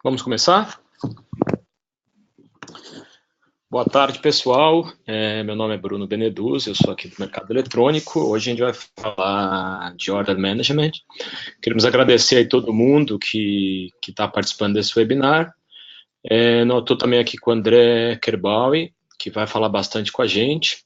Vamos começar? Boa tarde, pessoal. Meu nome é Bruno Beneduzzi, eu sou aqui do Mercado Eletrônico. Hoje a gente vai falar de Order Management. Queremos agradecer aí todo mundo que está participando desse webinar. Eu estou também aqui com o André Kerbaui, que vai falar bastante com a gente.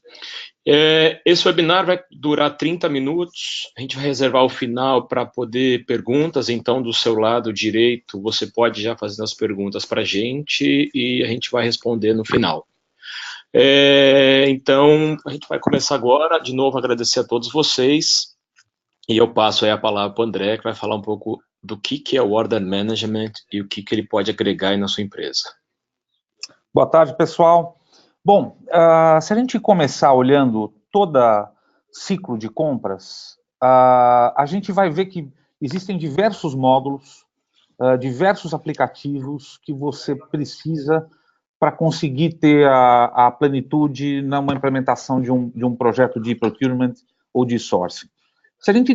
Esse webinar vai durar 30 minutos, a gente vai reservar o final para poder perguntas, então do seu lado direito você pode já fazer as perguntas para a gente e a gente vai responder no final. Então a gente vai começar agora, de novo agradecer a todos vocês e eu passo aí a palavra para o André, que vai falar um pouco do que é o Order Management e o que ele pode agregar aí na sua empresa. Boa tarde, pessoal. Bom, se a gente começar olhando todo ciclo de compras, a gente vai ver que existem diversos módulos, diversos aplicativos que você precisa para conseguir ter a plenitude numa implementação de um projeto de procurement ou de sourcing. Se a gente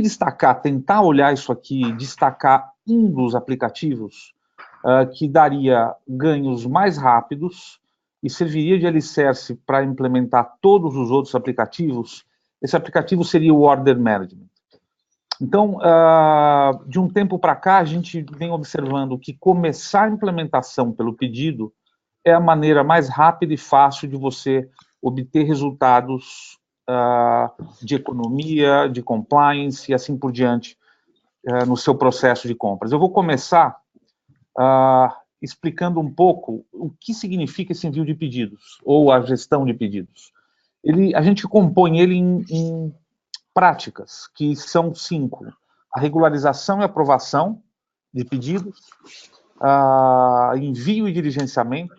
tentar olhar isso aqui, destacar um dos aplicativos que daria ganhos mais rápidos e serviria de alicerce para implementar todos os outros aplicativos, esse aplicativo seria o Order Management. Então, de um tempo para cá, a gente vem observando que começar a implementação pelo pedido é a maneira mais rápida e fácil de você obter resultados de economia, de compliance e assim por diante no seu processo de compras. Eu vou começar explicando um pouco o que significa esse envio de pedidos, ou a gestão de pedidos. A gente compõe ele em práticas, que são 5. A regularização e aprovação de pedidos, envio e diligenciamento,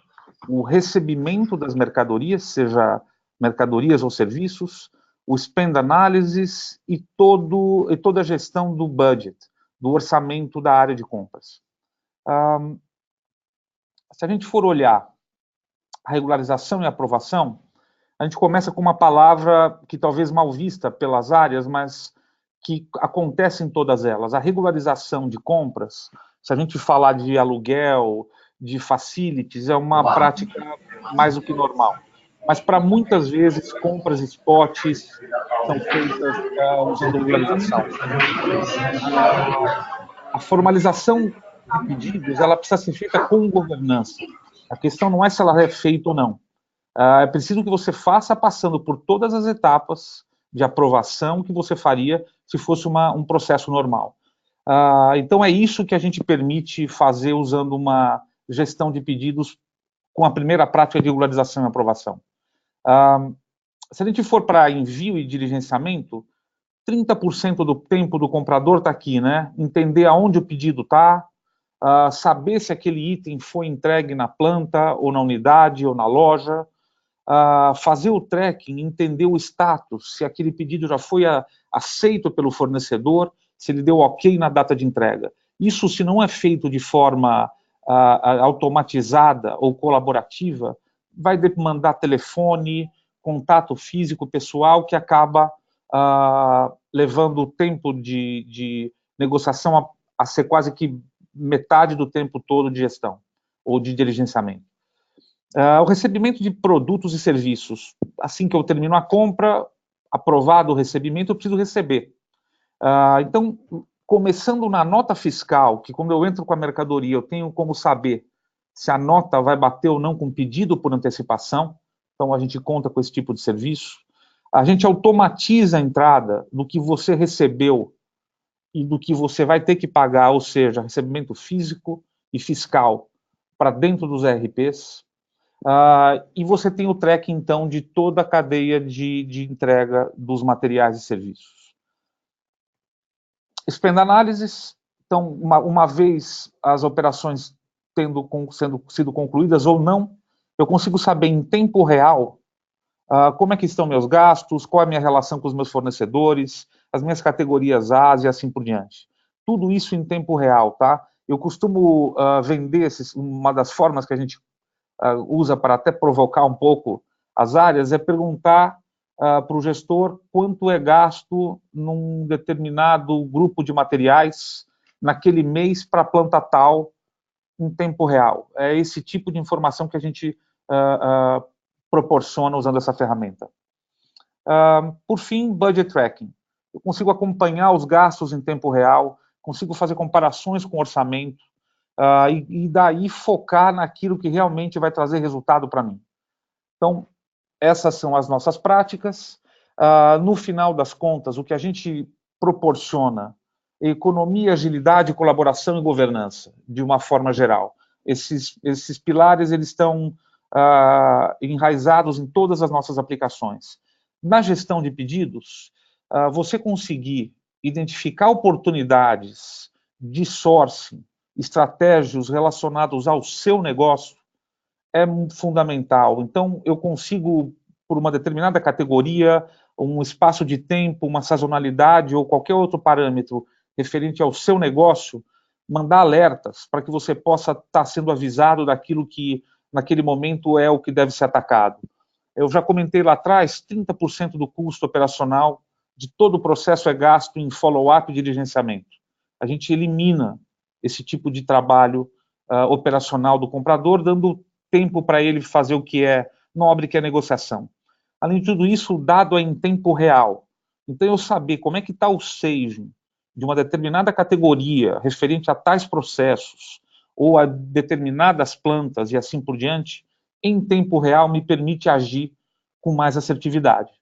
o recebimento das mercadorias, seja mercadorias ou serviços, o spend analysis e toda a gestão do budget, do orçamento da área de compras. Se a gente for olhar a regularização e a aprovação, a gente começa com uma palavra que talvez mal vista pelas áreas, mas que acontece em todas elas. A regularização de compras, se a gente falar de aluguel, de facilities, é uma prática mais do que normal. Mas para muitas vezes, compras spots são feitas usando regularização. A formalização de pedidos, ela precisa ser feita com governança. A questão não é se ela é feita ou não. É preciso que você faça passando por todas as etapas de aprovação que você faria se fosse um processo normal. Então, é isso que a gente permite fazer usando uma gestão de pedidos com a primeira prática de regularização e aprovação. Se a gente for para envio e diligenciamento, 30% do tempo do comprador está aqui, né? Entender aonde o pedido está, saber se aquele item foi entregue na planta, ou na unidade, ou na loja, fazer o tracking, entender o status, se aquele pedido já foi aceito pelo fornecedor, se ele deu ok na data de entrega. Isso, se não é feito de forma automatizada ou colaborativa, vai demandar telefone, contato físico pessoal, que acaba levando o tempo de negociação a ser quase que metade do tempo todo de gestão ou de diligenciamento. O recebimento de produtos e serviços. Assim que eu termino a compra, aprovado o recebimento, eu preciso receber. Então, começando na nota fiscal, que quando eu entro com a mercadoria, eu tenho como saber se a nota vai bater ou não com pedido por antecipação. Então, a gente conta com esse tipo de serviço. A gente automatiza a entrada do que você recebeu e do que você vai ter que pagar, ou seja, recebimento físico e fiscal para dentro dos ERPs. E você tem o tracking, então, de toda a cadeia de entrega dos materiais e serviços. Spend Analysis, então, uma vez as operações sendo sido concluídas ou não, eu consigo saber em tempo real como é que estão meus gastos, qual é a minha relação com os meus fornecedores, as minhas categorias A e assim por diante. Tudo isso em tempo real, tá? Eu costumo vender uma das formas que a gente usa para até provocar um pouco as áreas, é perguntar para o gestor quanto é gasto num determinado grupo de materiais naquele mês para a planta tal em tempo real. É esse tipo de informação que a gente proporciona usando essa ferramenta. Por fim, budget tracking. Eu consigo acompanhar os gastos em tempo real, consigo fazer comparações com o orçamento, e daí focar naquilo que realmente vai trazer resultado para mim. Então, essas são as nossas práticas. No final das contas, o que a gente proporciona é economia, agilidade, colaboração e governança, de uma forma geral. Esses pilares eles estão enraizados em todas as nossas aplicações. Na gestão de pedidos, você conseguir identificar oportunidades de sourcing, estratégias relacionados ao seu negócio, é fundamental. Então, eu consigo, por uma determinada categoria, um espaço de tempo, uma sazonalidade ou qualquer outro parâmetro referente ao seu negócio, mandar alertas para que você possa estar sendo avisado daquilo que, naquele momento, é o que deve ser atacado. Eu já comentei lá atrás, 30% do custo operacional de todo o processo é gasto em follow-up e diligenciamento. A gente elimina esse tipo de trabalho operacional do comprador, dando tempo para ele fazer o que é nobre, que é negociação. Além de tudo isso, o dado é em tempo real. Então, eu saber como é que está o staging de uma determinada categoria referente a tais processos ou a determinadas plantas e assim por diante, em tempo real me permite agir com mais assertividade.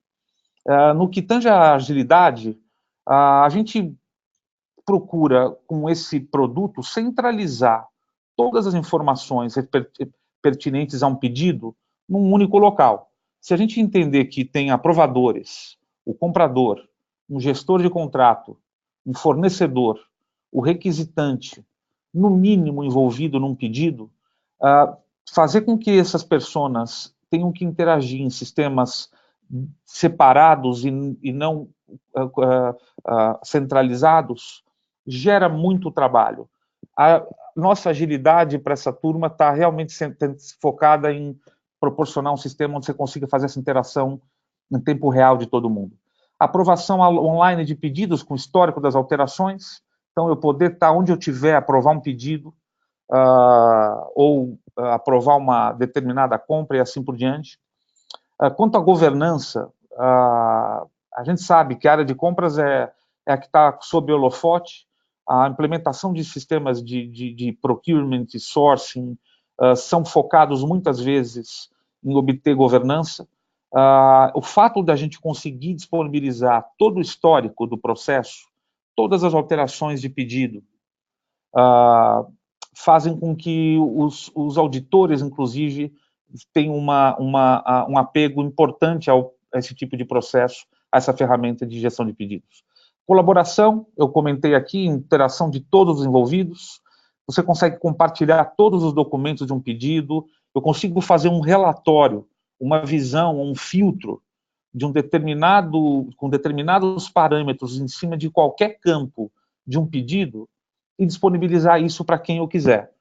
No que tange à agilidade, a gente procura, com esse produto, centralizar todas as informações pertinentes a um pedido num único local. Se a gente entender que tem aprovadores, o comprador, um gestor de contrato, um fornecedor, o requisitante, no mínimo envolvido num pedido, fazer com que essas pessoas tenham que interagir em sistemas separados e não centralizados, gera muito trabalho. A nossa agilidade para essa turma está realmente focada em proporcionar um sistema onde você consiga fazer essa interação em tempo real de todo mundo. Aprovação online de pedidos com histórico das alterações, então eu poder estar onde eu tiver, aprovar um pedido, ou aprovar uma determinada compra e assim por diante. Quanto à governança, a gente sabe que a área de compras é a que está sob o holofote. A implementação de sistemas de procurement e sourcing são focados muitas vezes em obter governança. O fato da gente conseguir disponibilizar todo o histórico do processo, todas as alterações de pedido, fazem com que os auditores, inclusive, tenham um apego importante a esse tipo de processo, a essa ferramenta de gestão de pedidos. Colaboração, eu comentei aqui, interação de todos os envolvidos, você consegue compartilhar todos os documentos de um pedido, eu consigo fazer um relatório, uma visão, um filtro de com determinados parâmetros em cima de qualquer campo de um pedido e disponibilizar isso para quem eu quiser.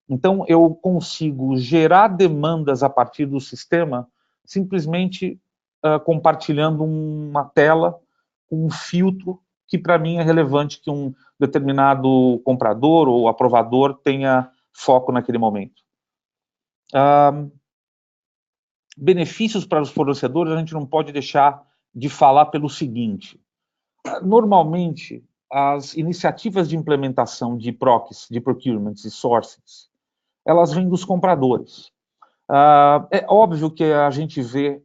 Então, eu consigo gerar demandas a partir do sistema simplesmente compartilhando uma tela, um filtro que para mim é relevante que um determinado comprador ou aprovador tenha foco naquele momento. Benefícios para os fornecedores, a gente não pode deixar de falar pelo seguinte. Normalmente, as iniciativas de implementação de PROCs, de procurements e sourcings, elas vêm dos compradores. É óbvio que a gente vê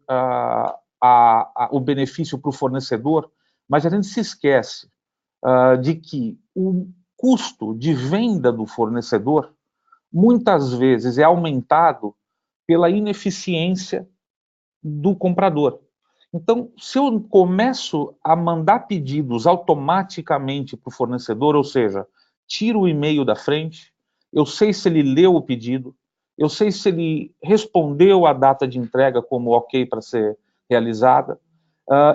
o benefício para o fornecedor, mas a gente se esquece de que o custo de venda do fornecedor muitas vezes é aumentado pela ineficiência do comprador. Então, se eu começo a mandar pedidos automaticamente para o fornecedor, ou seja, tiro o e-mail da frente, eu sei se ele leu o pedido, eu sei se ele respondeu a data de entrega como ok para ser realizada,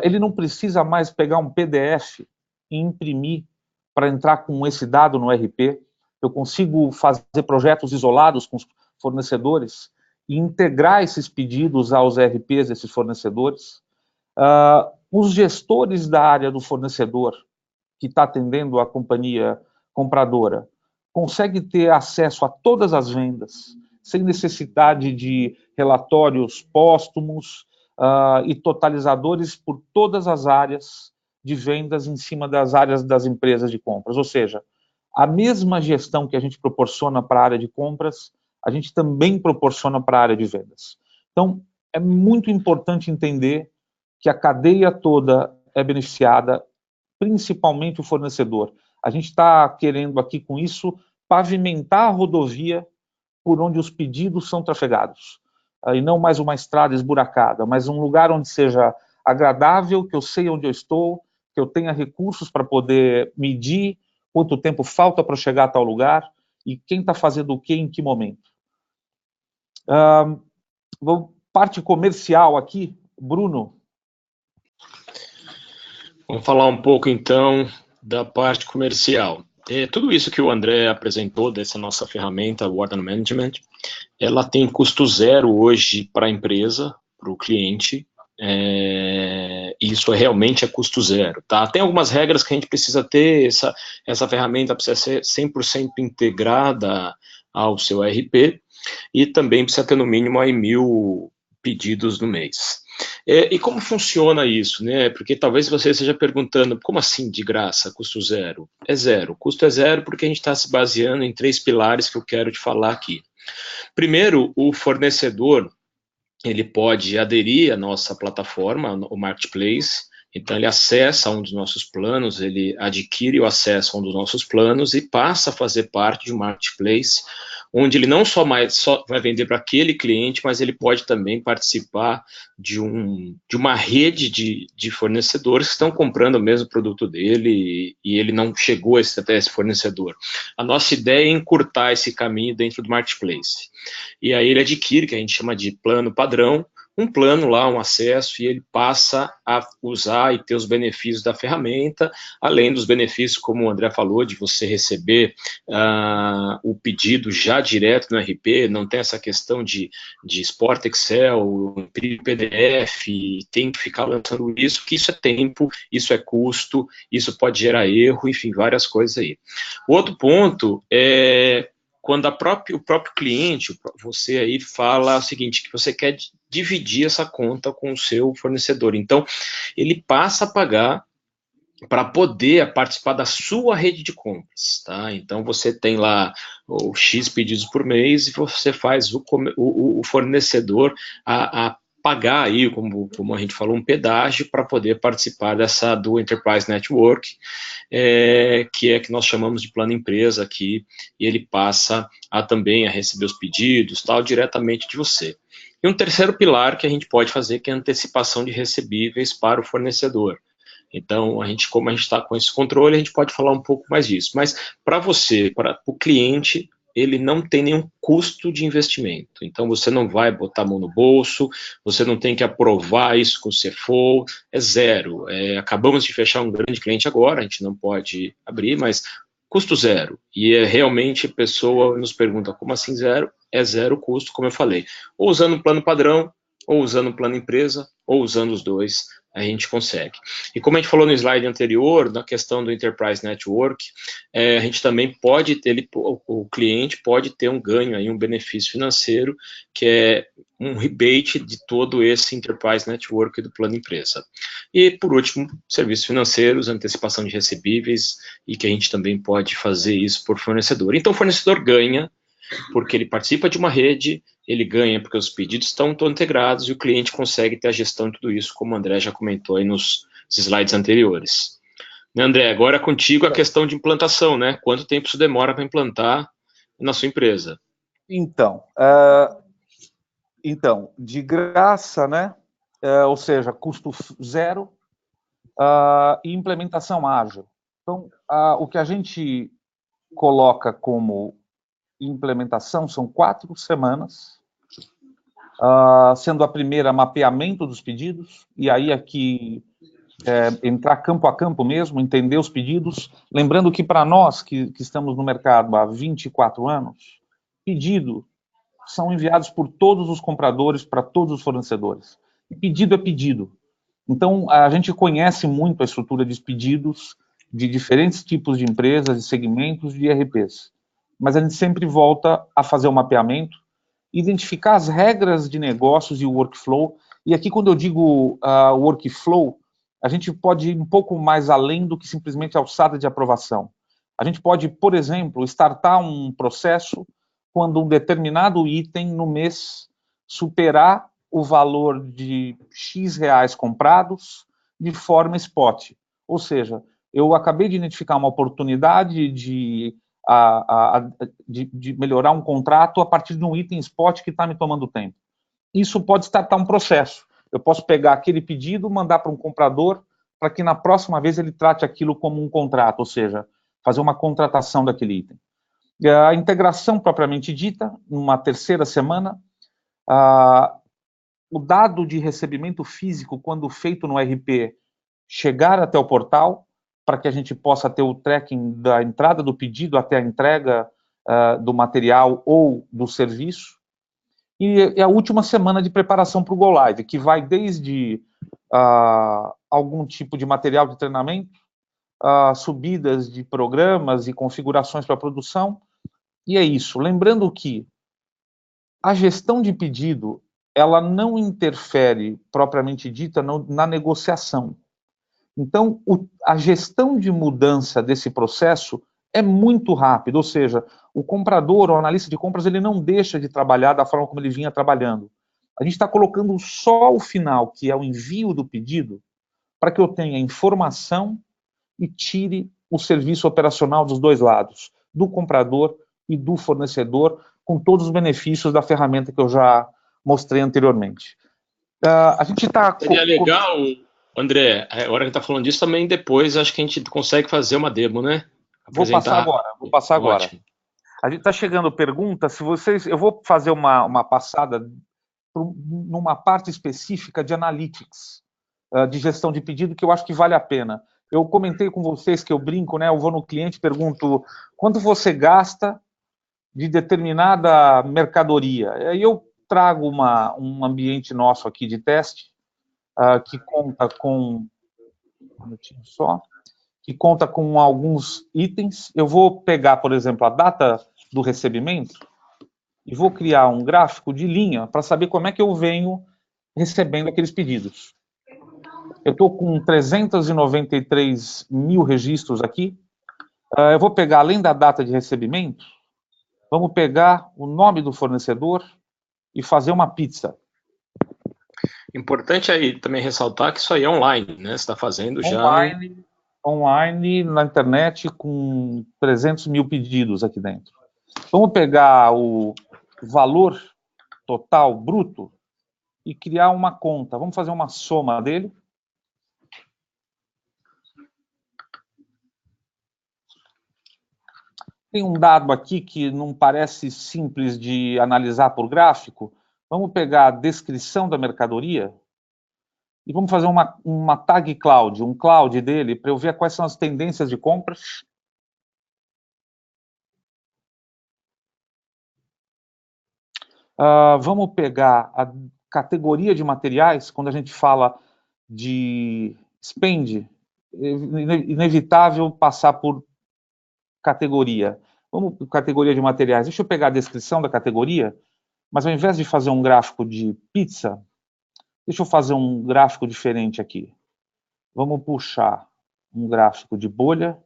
ele não precisa mais pegar um PDF e imprimir para entrar com esse dado no RP, eu consigo fazer projetos isolados com os fornecedores e integrar esses pedidos aos RPs desses fornecedores. Os gestores da área do fornecedor, que está atendendo a companhia compradora, consegue ter acesso a todas as vendas, sem necessidade de relatórios póstumos e totalizadores por todas as áreas de vendas em cima das áreas das empresas de compras. Ou seja, a mesma gestão que a gente proporciona para a área de compras, a gente também proporciona para a área de vendas. Então, é muito importante entender que a cadeia toda é beneficiada, principalmente o fornecedor. A gente está querendo aqui, com isso, pavimentar a rodovia por onde os pedidos são trafegados. E não mais uma estrada esburacada, mas um lugar onde seja agradável, que eu sei onde eu estou, que eu tenha recursos para poder medir quanto tempo falta para chegar a tal lugar e quem está fazendo o que em que momento. Parte comercial aqui, Bruno. Vamos falar um pouco, então, da parte comercial. Tudo isso que o André apresentou dessa nossa ferramenta, o Order Management, ela tem custo zero hoje para a empresa, para o cliente. Isso realmente é custo zero. Tá? Tem algumas regras que a gente precisa ter, essa ferramenta precisa ser 100% integrada ao seu ERP e também precisa ter no mínimo aí 1.000 pedidos no mês. E como funciona isso, né? Porque talvez você esteja perguntando, como assim de graça, custo zero? É zero. O custo é zero porque a gente está se baseando em 3 pilares que eu quero te falar aqui. Primeiro, o fornecedor, ele pode aderir à nossa plataforma, o Marketplace. Então, ele acessa um dos nossos planos, ele adquire o acesso a um dos nossos planos e passa a fazer parte de um Marketplace, onde ele não só vai vender para aquele cliente, mas ele pode também participar de uma rede de fornecedores que estão comprando o mesmo produto dele e ele não chegou até esse fornecedor. A nossa ideia é encurtar esse caminho dentro do Marketplace. E aí ele adquire, que a gente chama de plano padrão, um plano lá, um acesso, e ele passa a usar e ter os benefícios da ferramenta, além dos benefícios, como o André falou, de você receber o pedido já direto no RP, não tem essa questão de export Excel, PDF, tem que ficar lançando isso, que isso é tempo, isso é custo, isso pode gerar erro, enfim, várias coisas aí. O outro ponto é quando o próprio cliente, você aí fala o seguinte, que você quer dividir essa conta com o seu fornecedor. Então, ele passa a pagar para poder participar da sua rede de compras, tá? Então, você tem lá o X pedidos por mês e você faz o fornecedor a pagar aí, como a gente falou, um pedágio para poder participar do Enterprise Network, que nós chamamos de plano empresa aqui, e ele passa também a receber os pedidos, tal, diretamente de você. E um terceiro pilar que a gente pode fazer, que é a antecipação de recebíveis para o fornecedor. Então, como a gente está com esse controle, a gente pode falar um pouco mais disso. Mas para você, para o cliente, ele não tem nenhum custo de investimento. Então, você não vai botar a mão no bolso, você não tem que aprovar isso com o CFO, é zero. Acabamos de fechar um grande cliente agora, a gente não pode abrir, mas custo zero. E realmente a pessoa nos pergunta, como assim zero? É zero custo, como eu falei. Ou usando o plano padrão, ou usando o plano empresa, ou usando os dois, a gente consegue. E como a gente falou no slide anterior, na questão do Enterprise Network, a gente também pode ter, o cliente pode ter um ganho, aí, um benefício financeiro, que é um rebate de todo esse Enterprise Network do plano empresa. E, por último, serviços financeiros, antecipação de recebíveis, e que a gente também pode fazer isso por fornecedor. Então, o fornecedor ganha, porque ele participa de uma rede, ele ganha porque os pedidos estão integrados e o cliente consegue ter a gestão de tudo isso, como o André já comentou aí nos slides anteriores. Né, André, agora contigo a questão de implantação, né? Quanto tempo isso demora para implantar na sua empresa? Então, de graça, né? Ou seja, custo zero e implementação ágil. Então, o que a gente coloca como implementação são 4 semanas, sendo a primeira mapeamento dos pedidos, e aí aqui entrar campo a campo mesmo, entender os pedidos, lembrando que para nós que estamos no mercado há 24 anos, pedido são enviados por todos os compradores para todos os fornecedores. E pedido é pedido. Então, a gente conhece muito a estrutura de pedidos de diferentes tipos de empresas, de segmentos, de ERPs. mas a gente sempre volta a fazer o mapeamento, identificar as regras de negócios e o workflow. E aqui, quando eu digo workflow, a gente pode ir um pouco mais além do que simplesmente alçada de aprovação. A gente pode, por exemplo, startar um processo quando um determinado item no mês superar o valor de X reais comprados de forma spot. Ou seja, eu acabei de identificar uma oportunidade de melhorar um contrato a partir de um item spot que está me tomando tempo. Isso pode startar um processo. Eu posso pegar aquele pedido, mandar para um comprador, para que na próxima vez ele trate aquilo como um contrato, ou seja, fazer uma contratação daquele item. E a integração propriamente dita, numa terceira semana, o dado de recebimento físico, quando feito no RP, chegar até o portal, para que a gente possa ter o tracking da entrada do pedido até a entrega do material ou do serviço. E a última semana de preparação para o Go Live, que vai desde algum tipo de material de treinamento, subidas de programas e configurações para produção, e é isso. Lembrando que a gestão de pedido, ela não interfere, propriamente dita, na negociação. Então, a gestão de mudança desse processo é muito rápida, ou seja, o comprador ou analista de compras, ele não deixa de trabalhar da forma como ele vinha trabalhando. A gente está colocando só o final, que é o envio do pedido, para que eu tenha informação e tire o serviço operacional dos dois lados, do comprador e do fornecedor, com todos os benefícios da ferramenta que eu já mostrei anteriormente. A gente está... Seria legal, André, agora que está falando disso, também depois acho que a gente consegue fazer uma demo, né? Vou passar Apresentar. agora. Ótimo. A gente está chegando pergunta, se vocês... Eu vou fazer uma passada numa parte específica de analytics, de gestão de pedido, que eu acho que vale a pena. Eu comentei com vocês que eu brinco, né? Eu vou no cliente e pergunto quanto você gasta de determinada mercadoria. Aí eu trago um ambiente nosso aqui de teste, que conta com... Um minutinho só. Que conta com alguns itens. Eu vou pegar, por exemplo, a data do recebimento e vou criar um gráfico de linha para saber como é que eu venho recebendo aqueles pedidos. Eu estou com 393 mil registros aqui. Eu vou pegar, além da data de recebimento, vamos pegar o nome do fornecedor e fazer uma pizza. Importante aí também ressaltar que isso aí é online, né? Você está fazendo já Online, na internet, com 300 mil pedidos aqui dentro. Vamos pegar o valor total bruto e criar uma conta. Vamos fazer uma soma dele. Tem um dado aqui que não parece simples de analisar por gráfico. Vamos pegar a descrição da mercadoria e vamos fazer uma tag cloud, um cloud dele, para eu ver quais são as tendências de compras. Vamos pegar a categoria de materiais, quando a gente fala de spend, inevitável passar por categoria. Vamos para categoria de materiais. Deixa eu pegar a descrição da categoria, mas ao invés de fazer um gráfico de pizza, deixa eu fazer um gráfico diferente aqui. Vamos puxar um gráfico de bolha.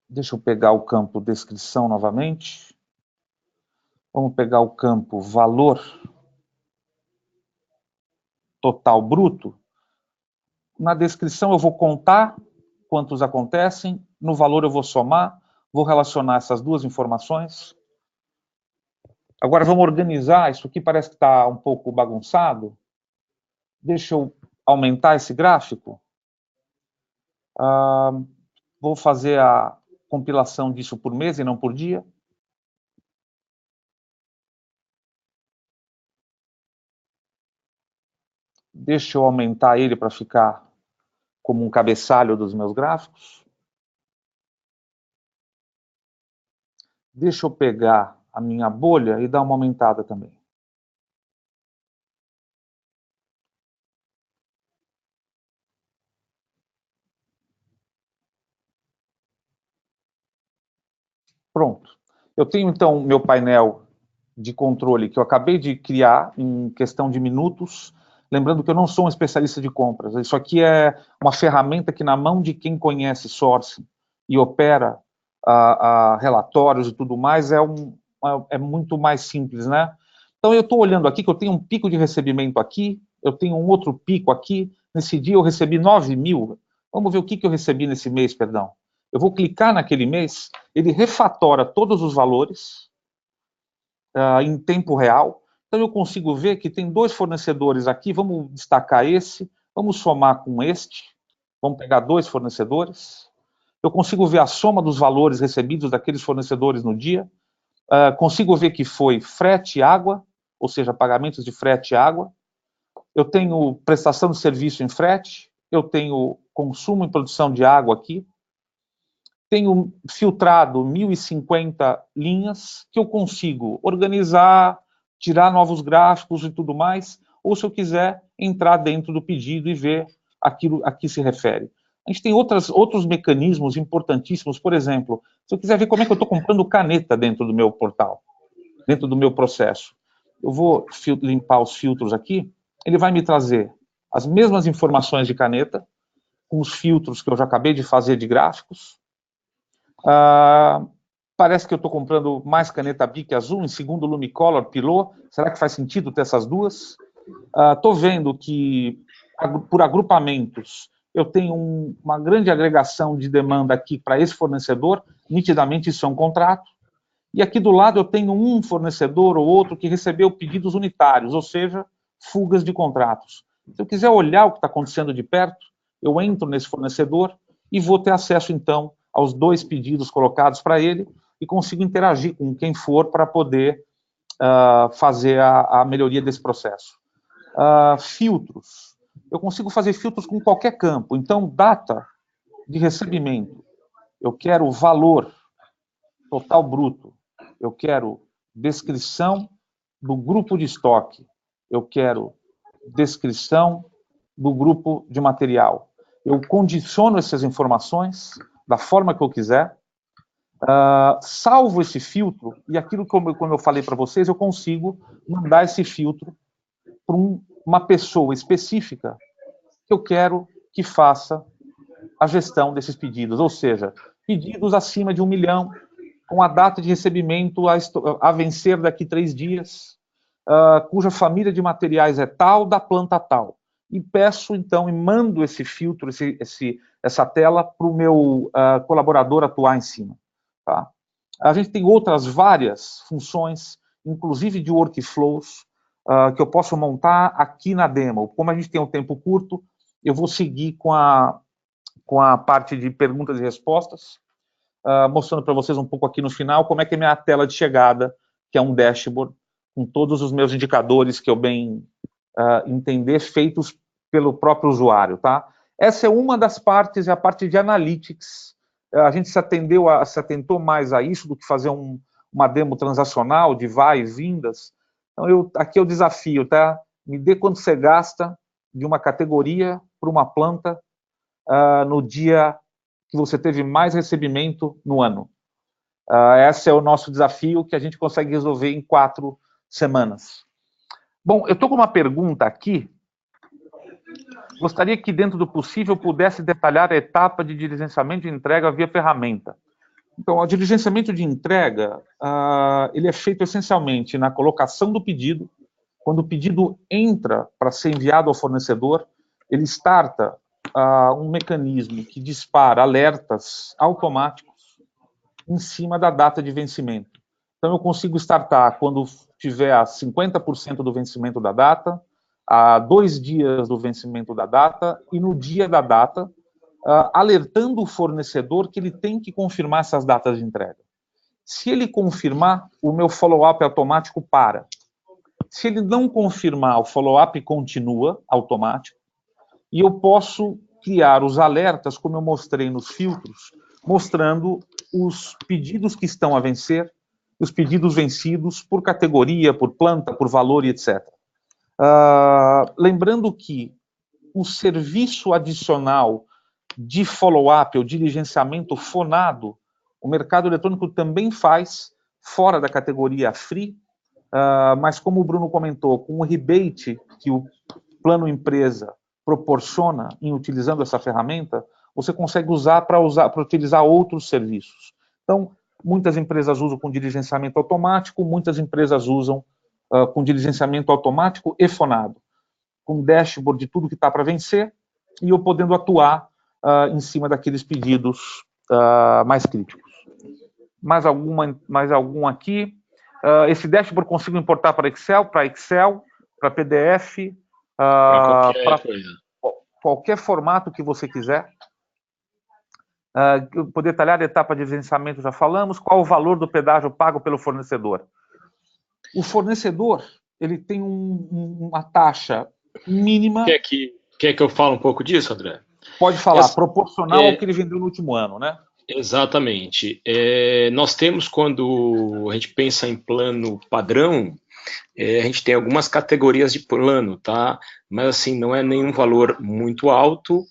Deixa eu pegar o campo descrição novamente. Vamos pegar o campo valor total bruto. Na descrição eu vou contar quantos acontecem, no valor eu vou somar, vou relacionar essas duas informações. Agora vamos organizar, isso aqui parece que está um pouco bagunçado. Deixa eu aumentar esse gráfico. Vou fazer a compilação disso por mês e não por dia. Deixa eu aumentar ele para ficar como um cabeçalho dos meus gráficos. Deixa eu pegar a minha bolha e dar uma aumentada também. Pronto. Eu tenho, então, meu painel de controle que eu acabei de criar em questão de minutos. Lembrando que eu não sou um especialista de compras. Isso aqui é uma ferramenta que, na mão de quem conhece sourcing e opera relatórios e tudo mais, é muito mais simples, né? Então, eu estou olhando aqui que eu tenho um pico de recebimento aqui, eu tenho um outro pico aqui. Nesse dia eu recebi 9 mil. Vamos ver o que eu recebi nesse mês, perdão. Eu vou clicar naquele mês, ele refatora todos os valores em tempo real. Então, eu consigo ver que tem 2 fornecedores aqui. Vamos destacar esse, vamos somar com este. Vamos pegar 2 fornecedores. Eu consigo ver a soma dos valores recebidos daqueles fornecedores no dia. Consigo ver que foi frete e água, ou seja, pagamentos de frete e água. Eu tenho prestação de serviço em frete. Eu tenho consumo e produção de água aqui. Tenho filtrado 1.050 linhas que eu consigo organizar, tirar novos gráficos e tudo mais, ou se eu quiser entrar dentro do pedido e ver aquilo a que se refere. A gente tem outros mecanismos importantíssimos, por exemplo, se eu quiser ver como é que eu estou comprando caneta dentro do meu portal, dentro do meu processo, eu vou limpar os filtros aqui, ele vai me trazer as mesmas informações de caneta, com os filtros que eu já acabei de fazer de gráficos. Parece que eu estou comprando mais caneta Bic azul, em segundo Lumicolor, Pilot. Será que faz sentido ter essas duas? Estou vendo que, por agrupamentos, eu tenho uma grande agregação de demanda aqui para esse fornecedor, nitidamente isso é um contrato. E aqui do lado eu tenho um fornecedor ou outro que recebeu pedidos unitários, ou seja, fugas de contratos. Se eu quiser olhar o que está acontecendo de perto, eu entro nesse fornecedor e vou ter acesso, então, aos 2 pedidos colocados para ele e consigo interagir com quem for para poder fazer a melhoria desse processo. Filtros. Eu consigo fazer filtros com qualquer campo. Então, data de recebimento. Eu quero valor total bruto. Eu quero descrição do grupo de estoque. Eu quero descrição do grupo de material. Eu condiciono essas informações da forma que eu quiser, salvo esse filtro, e aquilo que como eu falei para vocês, eu consigo mandar esse filtro para uma pessoa específica que eu quero que faça a gestão desses pedidos, ou seja, pedidos acima de 1 milhão, com a data de recebimento a vencer daqui 3 dias, cuja família de materiais é tal, da planta tal. E peço, então, e mando esse filtro, essa tela para o meu colaborador atuar em cima. Tá? A gente tem outras várias funções, inclusive de workflows, que eu posso montar aqui na demo. Como a gente tem um tempo curto, eu vou seguir com a parte de perguntas e respostas, mostrando para vocês um pouco aqui no final como é que é minha tela de chegada, que é um dashboard, com todos os meus indicadores que eu bem entender, feitos pelo próprio usuário, tá? Essa é uma das partes, é a parte de analytics. A gente se atentou mais a isso do que fazer uma demo transacional de vai e vindas. Então, aqui é o desafio, tá? Me dê quanto você gasta de uma categoria para uma planta no dia que você teve mais recebimento no ano. Esse é o nosso desafio, que a gente consegue resolver em 4 semanas. Bom, eu estou com uma pergunta aqui. Gostaria que, dentro do possível, pudesse detalhar a etapa de diligenciamento de entrega via ferramenta. Então, o diligenciamento de entrega, ele é feito essencialmente na colocação do pedido. Quando o pedido entra para ser enviado ao fornecedor, ele starta um mecanismo que dispara alertas automáticos em cima da data de vencimento. Então, eu consigo startar quando tiver a 50% do vencimento da data, a 2 dias do vencimento da data e no dia da data, alertando o fornecedor que ele tem que confirmar essas datas de entrega. Se ele confirmar, o meu follow-up automático para. Se ele não confirmar, o follow-up continua automático e eu posso criar os alertas, como eu mostrei nos filtros, mostrando os pedidos que estão a vencer, os pedidos vencidos por categoria, por planta, por valor e etc. Lembrando que o serviço adicional de follow-up ou diligenciamento fonado O mercado eletrônico também faz fora da categoria free, mas como o Bruno comentou, com o rebate que o plano empresa proporciona em utilizando essa ferramenta, você consegue usar para utilizar outros serviços. Então, muitas empresas usam com diligenciamento automático, muitas empresas usam com diligenciamento automático e fonado, com dashboard de tudo que está para vencer, e eu podendo atuar em cima daqueles pedidos mais críticos. Mais algum aqui? Esse dashboard consigo importar para Excel, para PDF, para qualquer formato que você quiser. Poder detalhar a etapa de licenciamento, já falamos. Qual o valor do pedágio pago pelo fornecedor? O fornecedor, ele tem uma taxa mínima... Quer que eu fale um pouco disso, André? Pode falar, proporcional ao que ele vendeu no último ano, né? Exatamente. Nós temos, quando a gente pensa em plano padrão, a gente tem algumas categorias de plano, tá? Mas assim, não é nenhum valor muito alto,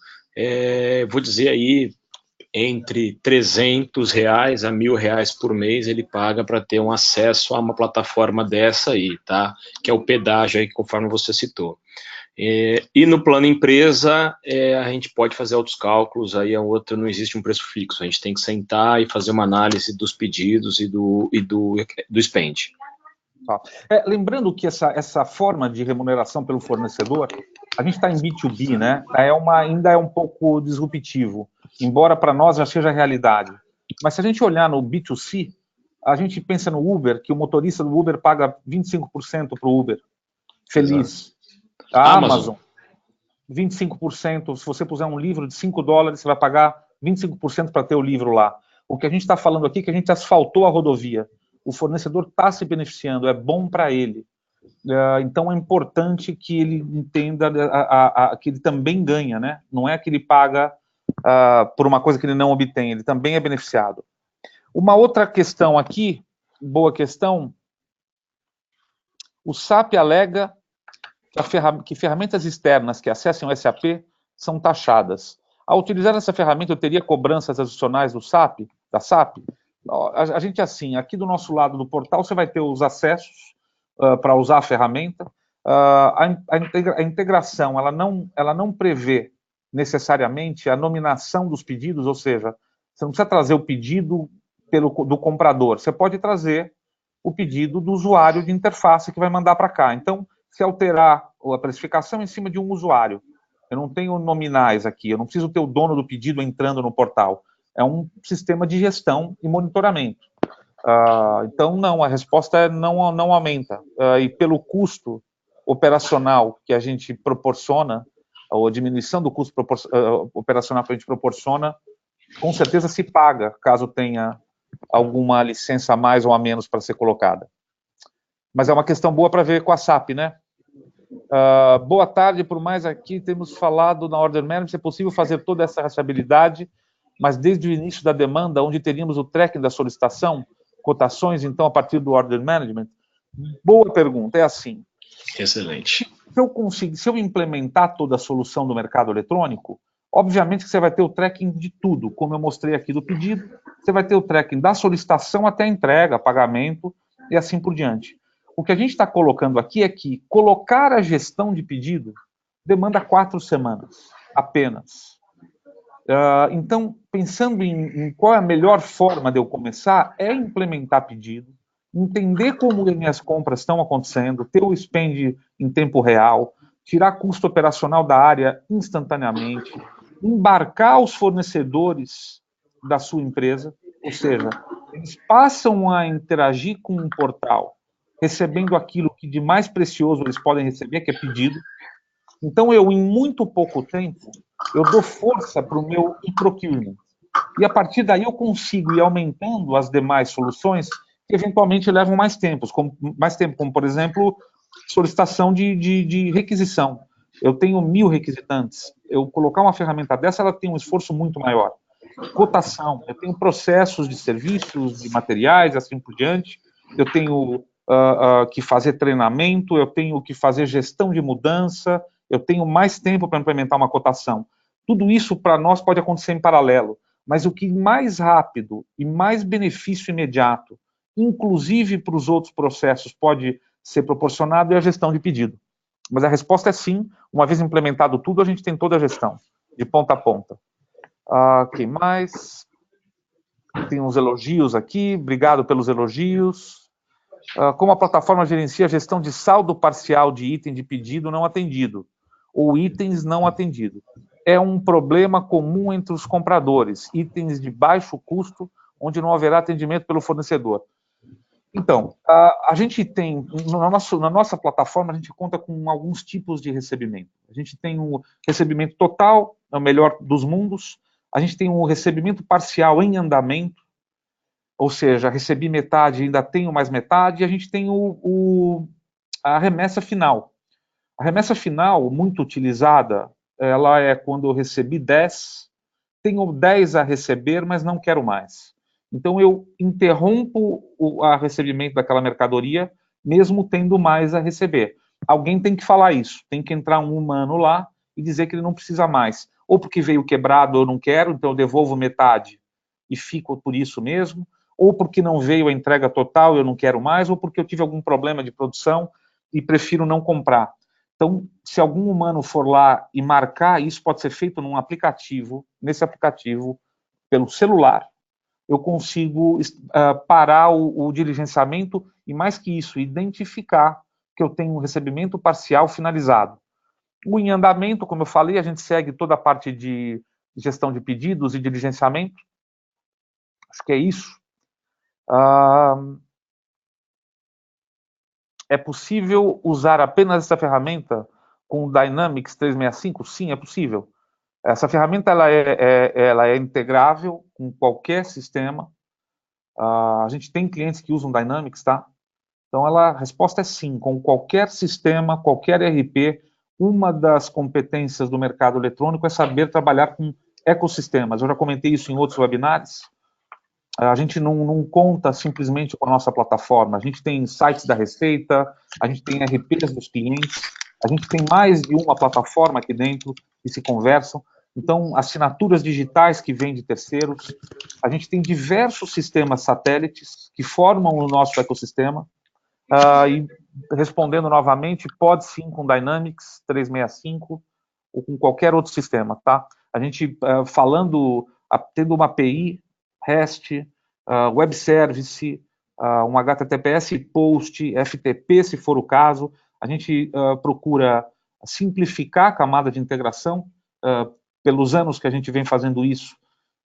vou dizer aí, entre R$300 a R$1.000 por mês ele paga para ter um acesso a uma plataforma dessa aí, tá? Que é o pedágio aí, conforme você citou. E no plano empresa, a gente pode fazer outros cálculos, aí não existe um preço fixo, a gente tem que sentar e fazer uma análise dos pedidos e do spend. Lembrando que essa forma de remuneração pelo fornecedor, a gente está em B2B, né? Ainda é um pouco disruptivo, embora para nós já seja realidade. Mas se a gente olhar no B2C, a gente pensa no Uber, que o motorista do Uber paga 25% para o Uber, feliz. Exato. A Amazon, 25%, se você puser um livro de $5, você vai pagar 25% para ter o livro lá. O que a gente está falando aqui é que a gente asfaltou a rodovia. O fornecedor está se beneficiando, é bom para ele. Então é importante que ele entenda que ele também ganha, né? Não é que ele paga por uma coisa que ele não obtém, ele também é beneficiado. Uma outra questão aqui, boa questão, o SAP alega que ferramentas externas que acessem o SAP são taxadas. Ao utilizar essa ferramenta, eu teria cobranças adicionais da SAP? A gente, assim, aqui do nosso lado do portal, você vai ter os acessos para usar a ferramenta. A integração, ela não prevê necessariamente a nominação dos pedidos, ou seja, você não precisa trazer o pedido do comprador, você pode trazer o pedido do usuário de interface que vai mandar para cá. Então, se alterar a precificação em cima de um usuário, eu não tenho nominais aqui, eu não preciso ter o dono do pedido entrando no portal. É um sistema de gestão e monitoramento. Então, não, a resposta é não aumenta. E pelo custo operacional que a gente proporciona, ou a diminuição do custo operacional que a gente proporciona, com certeza se paga, caso tenha alguma licença a mais ou a menos para ser colocada. Mas é uma questão boa para ver com a SAP, né? Boa tarde, por mais aqui temos falado na Order Management, é possível fazer toda essa rastreabilidade, mas desde o início da demanda, onde teríamos o tracking da solicitação, cotações, então, a partir do Order Management? Boa pergunta, é assim. Excelente. Se eu implementar toda a solução do mercado eletrônico, obviamente que você vai ter o tracking de tudo, como eu mostrei aqui do pedido, você vai ter o tracking da solicitação até a entrega, pagamento e assim por diante. O que a gente está colocando aqui é que colocar a gestão de pedido demanda 4 semanas, apenas. Então, pensando em qual é a melhor forma de eu começar, é implementar pedido, entender como as minhas compras estão acontecendo, ter o spend em tempo real, tirar custo operacional da área instantaneamente, embarcar os fornecedores da sua empresa, ou seja, eles passam a interagir com um portal, recebendo aquilo que de mais precioso eles podem receber, que é pedido. Então, em muito pouco tempo, eu dou força para o meu e-procurement. E, a partir daí, eu consigo ir aumentando as demais soluções que, eventualmente, levam mais tempo, como por exemplo, solicitação de requisição. Eu tenho 1.000 requisitantes. Eu colocar uma ferramenta dessa, ela tem um esforço muito maior. Cotação, eu tenho processos de serviços, de materiais, assim por diante. Eu tenho que fazer treinamento, eu tenho que fazer gestão de mudança, eu tenho mais tempo para implementar uma cotação. Tudo isso, para nós, pode acontecer em paralelo. mas o que mais rápido e mais benefício imediato, inclusive para os outros processos, pode ser proporcionado é a gestão de pedido. Mas a resposta é sim. Uma vez implementado tudo, a gente tem toda a gestão, de ponta a ponta. Quem mais? Tem uns elogios aqui, obrigado pelos elogios. Como a plataforma gerencia a gestão de saldo parcial de item de pedido não atendido, ou itens não atendidos? É um problema comum entre os compradores, itens de baixo custo, onde não haverá atendimento pelo fornecedor. Então, a gente tem, na nossa plataforma, a gente conta com alguns tipos de recebimento. A gente tem o recebimento total, é o melhor dos mundos. A gente tem o recebimento parcial em andamento, ou seja, recebi metade, ainda tenho mais metade. E a gente tem a remessa final. A remessa final, muito utilizada, ela é quando eu recebi 10, tenho 10 a receber, mas não quero mais. Então, eu interrompo o recebimento daquela mercadoria, mesmo tendo mais a receber. Alguém tem que falar isso, tem que entrar um humano lá e dizer que ele não precisa mais. Ou porque veio quebrado, eu não quero, então eu devolvo metade e fico por isso mesmo. Ou porque não veio a entrega total, eu não quero mais. Ou porque eu tive algum problema de produção e prefiro não comprar. Então, se algum humano for lá e marcar, isso pode ser feito num aplicativo, nesse aplicativo, pelo celular, eu consigo parar o diligenciamento e, mais que isso, identificar que eu tenho um recebimento parcial finalizado. O em andamento, como eu falei, a gente segue toda a parte de gestão de pedidos e diligenciamento. Acho que é isso. É possível usar apenas essa ferramenta com o Dynamics 365? Sim, é possível. Essa ferramenta ela é integrável com qualquer sistema. A gente tem clientes que usam Dynamics, tá? Então, a resposta é sim. Com qualquer sistema, qualquer ERP, uma das competências do mercado eletrônico é saber trabalhar com ecossistemas. Eu já comentei isso em outros webinars. A gente não conta simplesmente com a nossa plataforma. A gente tem sites da Receita, a gente tem RPs dos clientes, a gente tem mais de uma plataforma aqui dentro que se conversam. Então, assinaturas digitais que vêm de terceiros. A gente tem diversos sistemas satélites que formam o nosso ecossistema. E respondendo novamente, pode sim com Dynamics 365 ou com qualquer outro sistema, tá? A gente tendo uma API, REST, Web Service, um HTTPS POST, FTP, se for o caso. A gente procura simplificar a camada de integração. Pelos anos que a gente vem fazendo isso,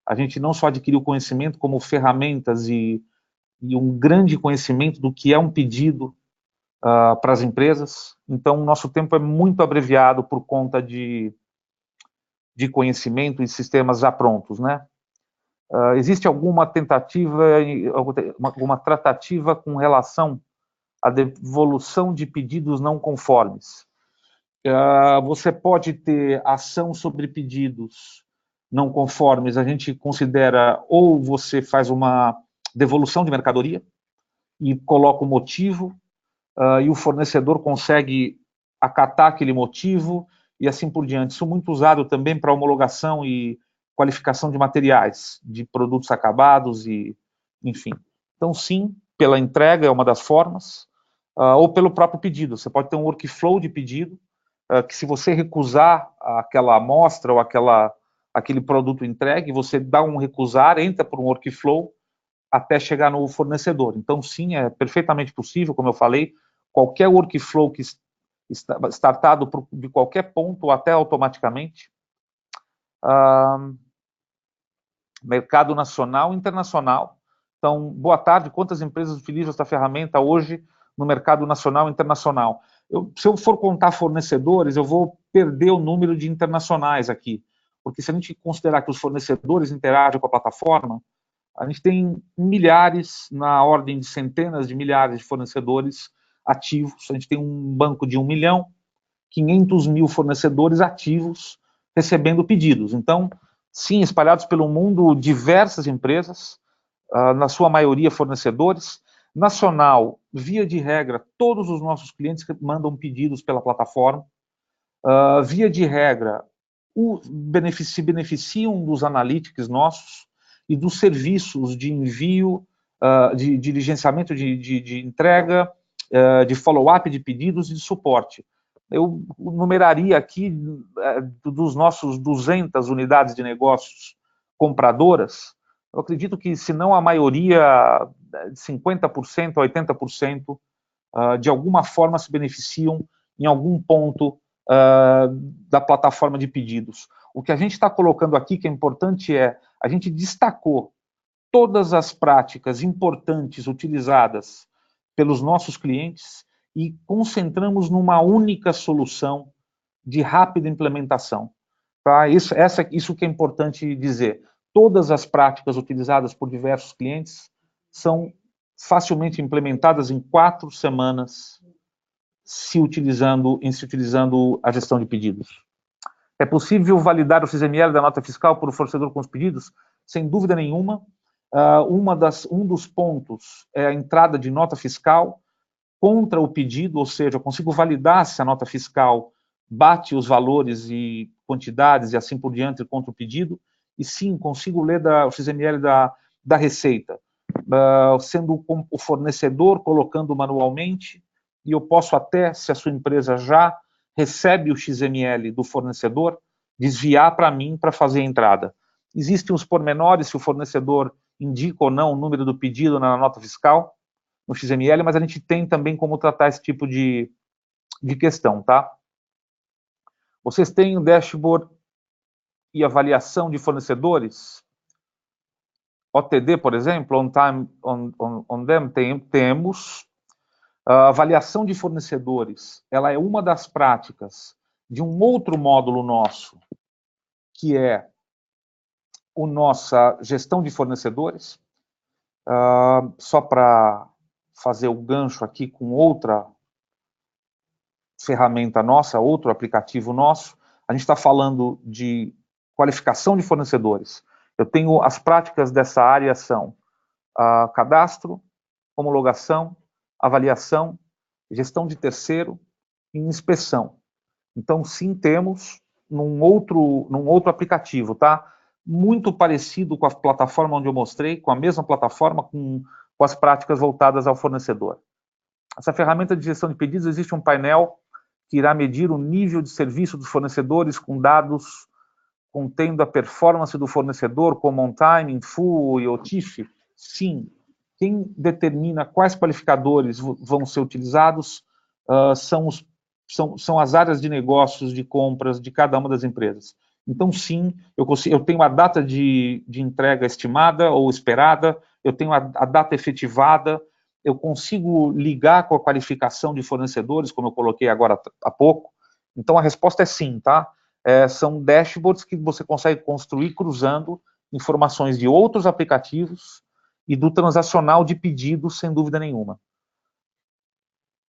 a gente não só adquiriu conhecimento, como ferramentas e um grande conhecimento do que é um pedido para as empresas. Então, o nosso tempo é muito abreviado por conta de conhecimento e sistemas já prontos, né? Existe alguma tentativa, alguma tratativa com relação à devolução de pedidos não conformes? Você pode ter ação sobre pedidos não conformes, a gente considera, ou você faz uma devolução de mercadoria e coloca o motivo, e o fornecedor consegue acatar aquele motivo, e assim por diante. Isso é muito usado também para homologação e qualificação de materiais, de produtos acabados, e enfim. Então, sim, pela entrega é uma das formas, ou pelo próprio pedido. Você pode ter um workflow de pedido, que se você recusar aquela amostra ou aquele produto entregue, você dá um recusar, entra por um workflow até chegar no fornecedor. Então, sim, é perfeitamente possível, como eu falei, qualquer workflow que startado de qualquer ponto, até automaticamente. Mercado nacional e internacional. Então, boa tarde, quantas empresas utilizam essa ferramenta hoje no mercado nacional e internacional? Se eu for contar fornecedores, eu vou perder o número de internacionais aqui, porque se a gente considerar que os fornecedores interagem com a plataforma, a gente tem milhares, na ordem de centenas de milhares de fornecedores ativos. A gente tem um banco de 1 milhão, 500 mil fornecedores ativos recebendo pedidos. Então, sim, espalhados pelo mundo, diversas empresas, na sua maioria fornecedores. Nacional, via de regra, todos os nossos clientes mandam pedidos pela plataforma. Via de regra, se beneficiam dos analytics nossos. e dos serviços de envio, de diligenciamento de entrega, de follow-up de pedidos e de suporte. Eu numeraria aqui, dos nossos 200 unidades de negócios compradoras, eu acredito que, se não a maioria, de 50% a 80%, de alguma forma se beneficiam em algum ponto da plataforma de pedidos. O que a gente está colocando aqui, que é importante, a gente destacou todas as práticas importantes utilizadas pelos nossos clientes e concentramos numa única solução de rápida implementação. Tá? Isso que é importante dizer. Todas as práticas utilizadas por diversos clientes são facilmente implementadas em 4 semanas, se utilizando a gestão de pedidos. É possível validar o XML da nota fiscal por o fornecedor com os pedidos? Sem dúvida nenhuma. Um dos pontos é a entrada de nota fiscal contra o pedido, ou seja, eu consigo validar se a nota fiscal bate os valores e quantidades e assim por diante contra o pedido, e sim, consigo ler o XML da receita, sendo o fornecedor colocando manualmente, e eu posso até, se a sua empresa já recebe o XML do fornecedor, desviar para mim para fazer a entrada. Existem os pormenores, se o fornecedor indica ou não o número do pedido na nota fiscal, no XML, mas a gente tem também como tratar esse tipo de questão, tá? Vocês têm o dashboard e avaliação de fornecedores? OTD, por exemplo, on time, on them, temos. A avaliação de fornecedores, ela é uma das práticas de um outro módulo nosso, que é a nossa gestão de fornecedores. Só para fazer o gancho aqui com outra ferramenta nossa, outro aplicativo nosso, a gente está falando de qualificação de fornecedores. Eu tenho as práticas dessa área são cadastro, homologação, avaliação, gestão de terceiro e inspeção. Então, sim, temos num outro aplicativo, tá? Muito parecido com a plataforma onde eu mostrei, com a mesma plataforma, com as práticas voltadas ao fornecedor. Essa ferramenta de gestão de pedidos, existe um painel que irá medir o nível de serviço dos fornecedores com dados contendo a performance do fornecedor, como on time, in full e OTIF? Sim. Quem determina quais qualificadores vão ser utilizados são as áreas de negócios, de compras de cada uma das empresas. Então, sim, eu tenho a data de entrega estimada ou esperada, eu tenho a data efetivada, eu consigo ligar com a qualificação de fornecedores, como eu coloquei agora há pouco. Então, a resposta é sim, tá? São dashboards que você consegue construir cruzando informações de outros aplicativos e do transacional de pedidos, sem dúvida nenhuma.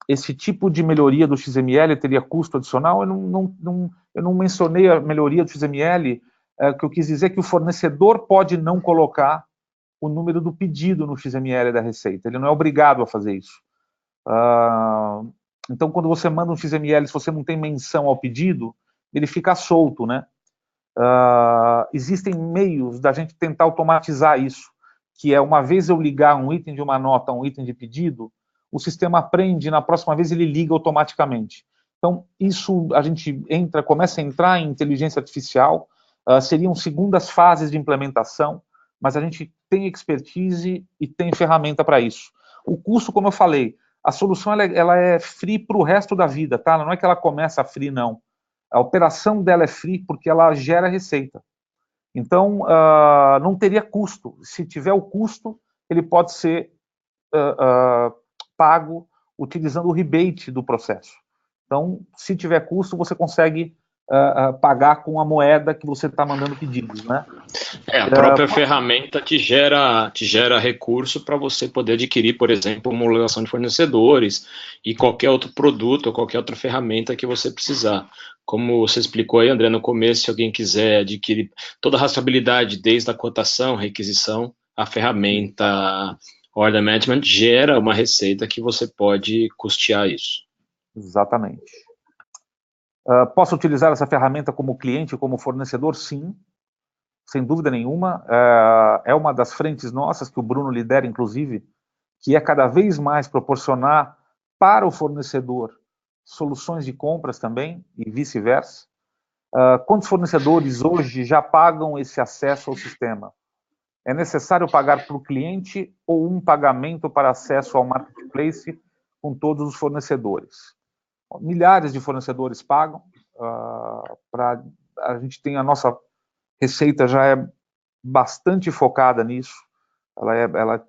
Esse tipo de melhoria do XML teria custo adicional? Eu não mencionei a melhoria do XML, que eu quis dizer que o fornecedor pode não colocar o número do pedido no XML da receita. Ele não é obrigado a fazer isso. Então, quando você manda um XML, se você não tem menção ao pedido, ele fica solto, né? Existem meios da gente tentar automatizar isso, que é, uma vez eu ligar um item de uma nota a um item de pedido, o sistema aprende, na próxima vez ele liga automaticamente. Então, isso a gente começa a entrar em inteligência artificial, seriam segundas fases de implementação, mas a gente tem expertise e tem ferramenta para isso. O custo, como eu falei, a solução ela é free para o resto da vida, tá? Não é que ela começa free, não. A operação dela é free porque ela gera receita. Então, não teria custo. Se tiver o custo, ele pode ser pago utilizando o rebate do processo. Então, se tiver custo, você consegue pagar com a moeda que você está mandando pedidos, né? A própria ferramenta te gera recurso para você poder adquirir, por exemplo, homologação de fornecedores e qualquer outro produto ou qualquer outra ferramenta que você precisar. Como você explicou aí, André, no começo, se alguém quiser adquirir toda a rastreabilidade, desde a cotação, requisição, a ferramenta Order Management gera uma receita que você pode custear isso. Exatamente. Posso utilizar essa ferramenta como cliente, como fornecedor? Sim. sem dúvida nenhuma, é uma das frentes nossas que o Bruno lidera, inclusive, que é cada vez mais proporcionar para o fornecedor soluções de compras também, e vice-versa. Quantos fornecedores hoje já pagam esse acesso ao sistema? É necessário pagar para o cliente ou um pagamento para acesso ao marketplace com todos os fornecedores? Milhares de fornecedores pagam, a gente tem a nossa receita já é bastante focada nisso, ela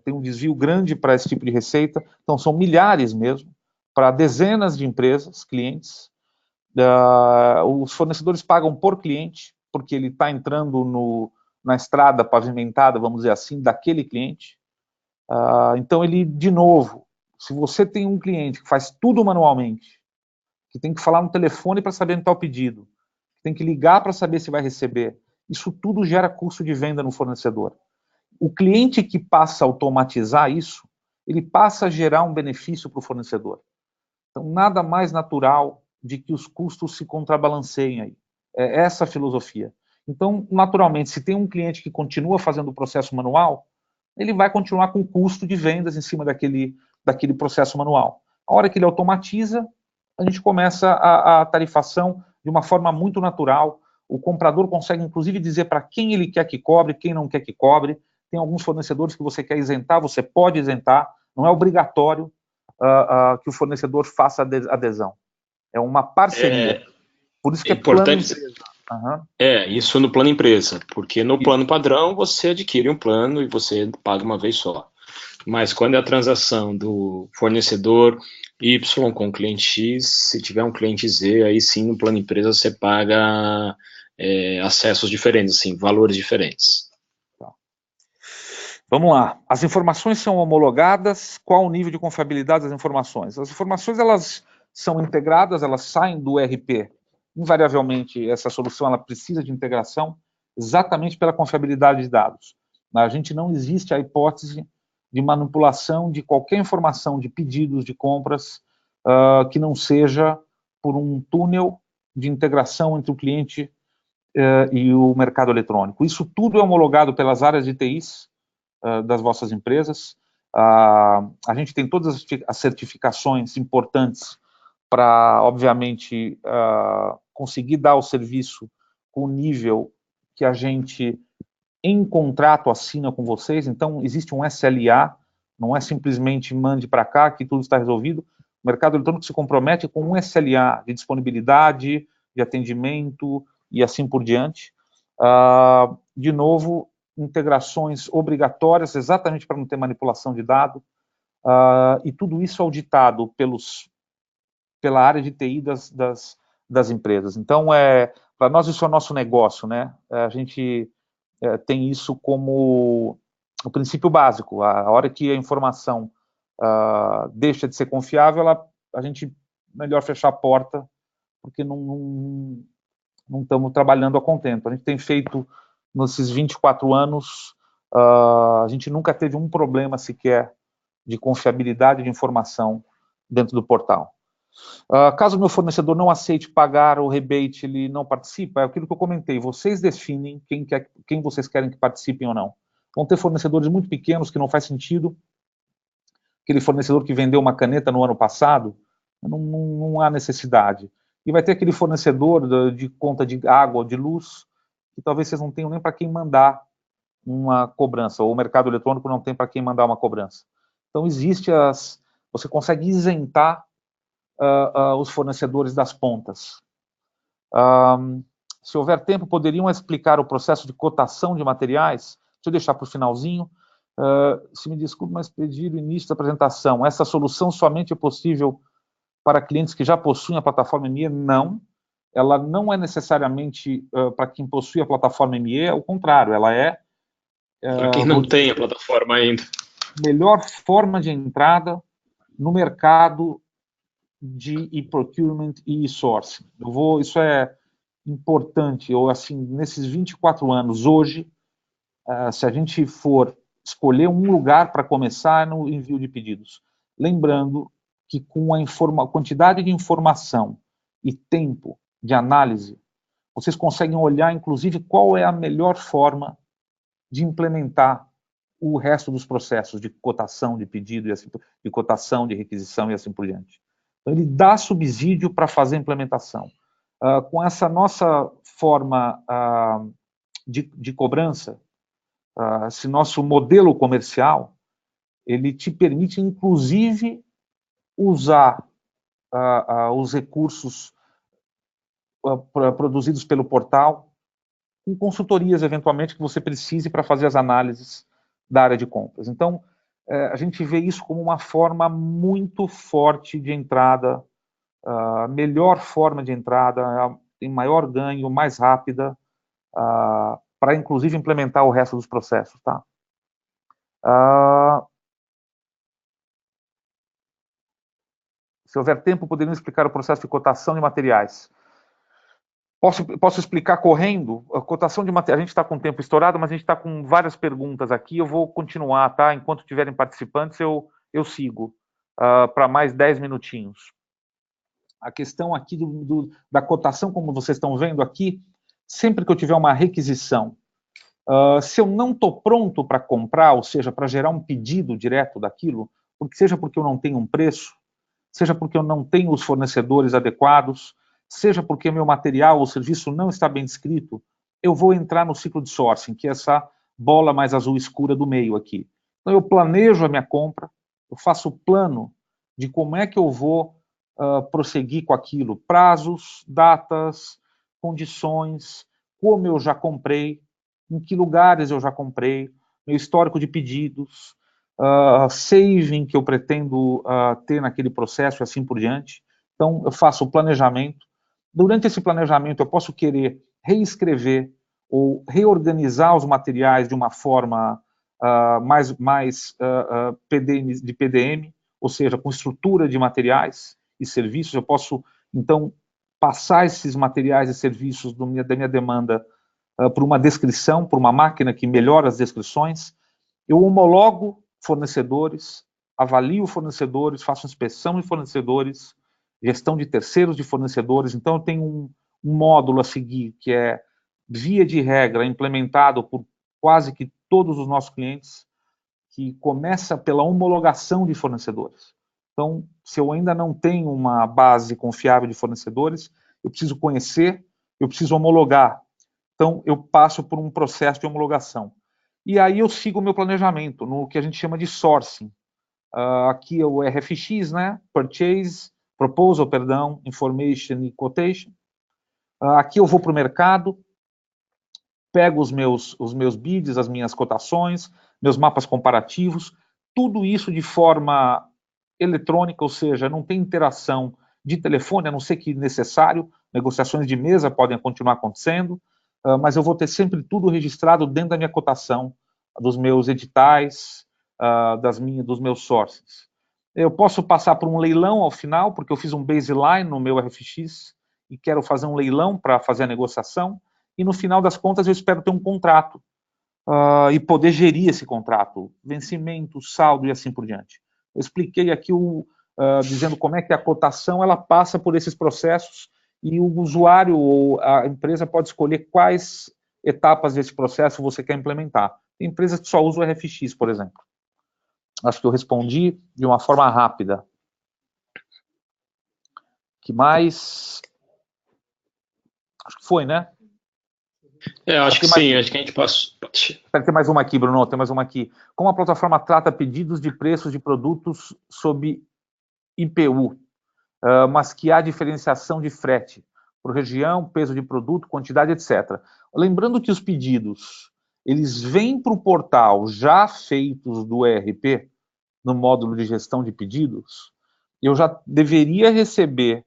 tem um desvio grande para esse tipo de receita, então são milhares mesmo, para dezenas de empresas, clientes. Os fornecedores pagam por cliente, porque ele está entrando na estrada pavimentada, vamos dizer assim, daquele cliente. Então ele, de novo, se você tem um cliente que faz tudo manualmente, que tem que falar no telefone para saber onde está o pedido, que tem que ligar para saber se vai receber, isso tudo gera custo de venda no fornecedor. O cliente que passa a automatizar isso, ele passa a gerar um benefício para o fornecedor. Então, nada mais natural de que os custos se contrabalanceiem aí. É essa a filosofia. Então, naturalmente, se tem um cliente que continua fazendo o processo manual, ele vai continuar com o custo de vendas em cima daquele processo manual. A hora que ele automatiza, a gente começa a tarifação de uma forma muito natural. O comprador consegue, inclusive, dizer para quem ele quer que cobre, quem não quer que cobre. Tem alguns fornecedores que você quer isentar, você pode isentar, não é obrigatório que o fornecedor faça adesão. É uma parceria. Por isso que é plano importante. empresa. Isso no plano empresa, porque no plano padrão você adquire um plano e você paga uma vez só. Mas quando é a transação do fornecedor Y com o cliente X, se tiver um cliente Z, aí sim no plano empresa você paga acessos diferentes, assim, valores diferentes. Vamos lá. As informações são homologadas. Qual o nível de confiabilidade das informações? As informações elas são integradas, elas saem do ERP. Invariavelmente, essa solução ela precisa de integração exatamente pela confiabilidade de dados. A gente não existe a hipótese de manipulação de qualquer informação de pedidos, de compras, que não seja por um túnel de integração entre o cliente e o mercado eletrônico. Isso tudo é homologado pelas áreas de TIs das vossas empresas. A gente tem todas as certificações importantes para, obviamente, conseguir dar o serviço com o nível que a gente, em contrato, assina com vocês. Então, existe um SLA, não é simplesmente mande para cá que tudo está resolvido. O mercado eletrônico se compromete com um SLA de disponibilidade, de atendimento e assim por diante. De novo, integrações obrigatórias, exatamente para não ter manipulação de dado, e tudo isso auditado pela área de TI das empresas. Então, para nós isso é o nosso negócio, né? A gente tem isso como o princípio básico. A hora que a informação deixa de ser confiável, a gente melhor fechar a porta, porque não estamos trabalhando a contento. A gente tem feito, nesses 24 anos, a gente nunca teve um problema sequer de confiabilidade de informação dentro do portal. Caso o meu fornecedor não aceite pagar o rebate, ele não participa, é aquilo que eu comentei, vocês definem quem vocês querem que participem ou não. Vão ter fornecedores muito pequenos que não faz sentido, aquele fornecedor que vendeu uma caneta no ano passado, não há necessidade. E vai ter aquele fornecedor de conta de água, de luz, que talvez vocês não tenham nem para quem mandar uma cobrança, ou o mercado eletrônico não tem para quem mandar uma cobrança. Então, você consegue isentar os fornecedores das pontas. Se houver tempo, poderiam explicar o processo de cotação de materiais? Deixa eu deixar para o finalzinho. Se me desculpe, mas pedir o início da apresentação. Essa solução somente é possível para clientes que já possuem a plataforma ME? Não. Ela não é necessariamente para quem possui a plataforma ME, ao contrário, ela é... para quem não tem a plataforma ainda. Melhor forma de entrada no mercado de e-procurement e e-sourcing. Isso é importante, assim, nesses 24 anos, hoje, se a gente for escolher um lugar para começar, é no envio de pedidos. Lembrando que com a quantidade de informação e tempo de análise, vocês conseguem olhar, inclusive, qual é a melhor forma de implementar o resto dos processos de cotação de pedido, e assim, de cotação, de requisição e assim por diante. Então, ele dá subsídio para fazer a implementação. Com essa nossa forma de cobrança, esse nosso modelo comercial, ele te permite, inclusive, usar os recursos produzidos pelo portal, com consultorias, eventualmente, que você precise para fazer as análises da área de compras. Então, a gente vê isso como uma forma muito forte de entrada, a melhor forma de entrada, em maior ganho, mais rápida, para, inclusive, implementar o resto dos processos. Tá? Se houver tempo, poderíamos explicar o processo de cotação de materiais. Posso explicar correndo? A cotação de materiais, a gente está com o tempo estourado, mas a gente está com várias perguntas aqui, eu vou continuar, tá? Enquanto tiverem participantes, eu sigo para mais 10 minutinhos. A questão aqui da cotação, como vocês estão vendo aqui, sempre que eu tiver uma requisição, se eu não estou pronto para comprar, ou seja, para gerar um pedido direto daquilo, seja porque eu não tenho um preço, seja porque eu não tenho os fornecedores adequados, seja porque meu material ou serviço não está bem descrito, eu vou entrar no ciclo de sourcing, que é essa bola mais azul escura do meio aqui. Então eu planejo a minha compra, eu faço o plano de como é que eu vou prosseguir com aquilo, prazos, datas, condições, como eu já comprei, em que lugares eu já comprei, meu histórico de pedidos, saving que eu pretendo ter naquele processo e assim por diante. Então, eu faço o planejamento. Durante esse planejamento, eu posso querer reescrever ou reorganizar os materiais de uma forma mais de PDM, ou seja, com estrutura de materiais e serviços. Eu posso, então, passar esses materiais e serviços da minha demanda por uma descrição, por uma máquina que melhora as descrições. Eu homologo fornecedores, avalio fornecedores, faço inspeção de fornecedores, gestão de terceiros de fornecedores. Então, eu tenho um módulo a seguir, que é, via de regra, implementado por quase que todos os nossos clientes, que começa pela homologação de fornecedores. Então, se eu ainda não tenho uma base confiável de fornecedores, eu preciso conhecer, eu preciso homologar. Então, eu passo por um processo de homologação. E aí eu sigo o meu planejamento, no que a gente chama de sourcing. Aqui é o RFX, né? Purchase, Proposal, perdão, Information e Quotation. Aqui eu vou para o mercado, pego os meus bids, as minhas cotações, meus mapas comparativos, tudo isso de forma eletrônica, ou seja, não tem interação de telefone, a não ser que necessário, negociações de mesa podem continuar acontecendo, mas eu vou ter sempre tudo registrado dentro da minha cotação, dos meus editais, dos meus sources. Eu posso passar por um leilão ao final, porque eu fiz um baseline no meu RFX e quero fazer um leilão para fazer a negociação, e no final das contas eu espero ter um contrato e poder gerir esse contrato, vencimento, saldo e assim por diante. Eu expliquei aqui dizendo como é que a cotação ela passa por esses processos e o usuário ou a empresa pode escolher quais etapas desse processo você quer implementar. Tem empresas que só usam o RFX, por exemplo. Acho que eu respondi de uma forma rápida. Que mais? Acho que foi, né? Acho que sim, acho que a gente pode. Tem mais uma aqui, Bruno, tem mais uma aqui. Como a plataforma trata pedidos de preços de produtos sob IPU, mas que há diferenciação de frete por região, peso de produto, quantidade, etc. Lembrando que os pedidos, eles vêm para o portal já feitos do ERP, no módulo de gestão de pedidos, eu já deveria receber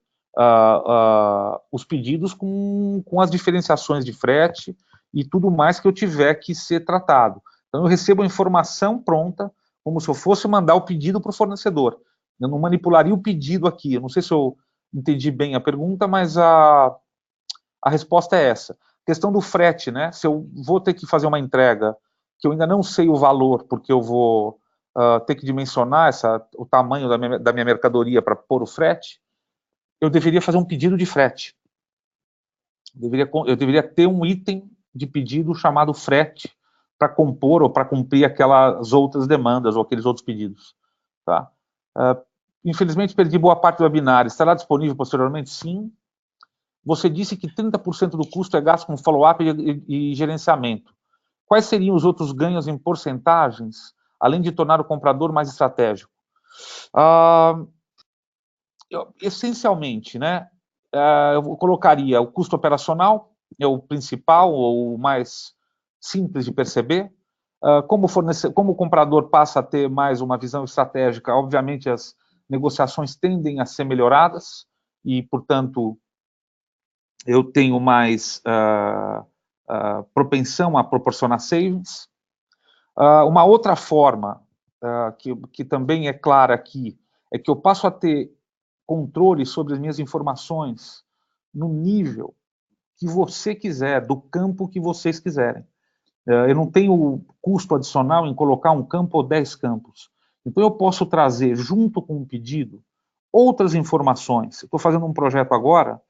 os pedidos com as diferenciações de frete e tudo mais que eu tiver que ser tratado. Então, eu recebo a informação pronta, como se eu fosse mandar o pedido para o fornecedor. Eu não manipularia o pedido aqui. Eu não sei se eu entendi bem a pergunta, mas a resposta é essa. A questão do frete, né? Se eu vou ter que fazer uma entrega que eu ainda não sei o valor, porque eu vou ter que dimensionar o tamanho da minha mercadoria para pôr o frete, eu deveria fazer um pedido de frete. Eu deveria ter um item de pedido chamado frete para compor ou para cumprir aquelas outras demandas ou aqueles outros pedidos. Tá? Infelizmente, perdi boa parte do webinar. Estará disponível posteriormente? Sim. Você disse que 30% do custo é gasto com follow-up e gerenciamento. Quais seriam os outros ganhos em porcentagens, além de tornar o comprador mais estratégico? Essencialmente, né, eu colocaria o custo operacional, é o principal, ou o mais simples de perceber. Como o comprador passa a ter mais uma visão estratégica, obviamente as negociações tendem a ser melhoradas e, portanto, eu tenho mais propensão a proporcionar savings. Uma outra forma que também é clara aqui é que eu passo a ter controle sobre as minhas informações no nível que você quiser, do campo que vocês quiserem. Eu não tenho custo adicional em colocar um campo ou 10 campos. Então, eu posso trazer, junto com o pedido, outras informações. Estou fazendo um projeto agora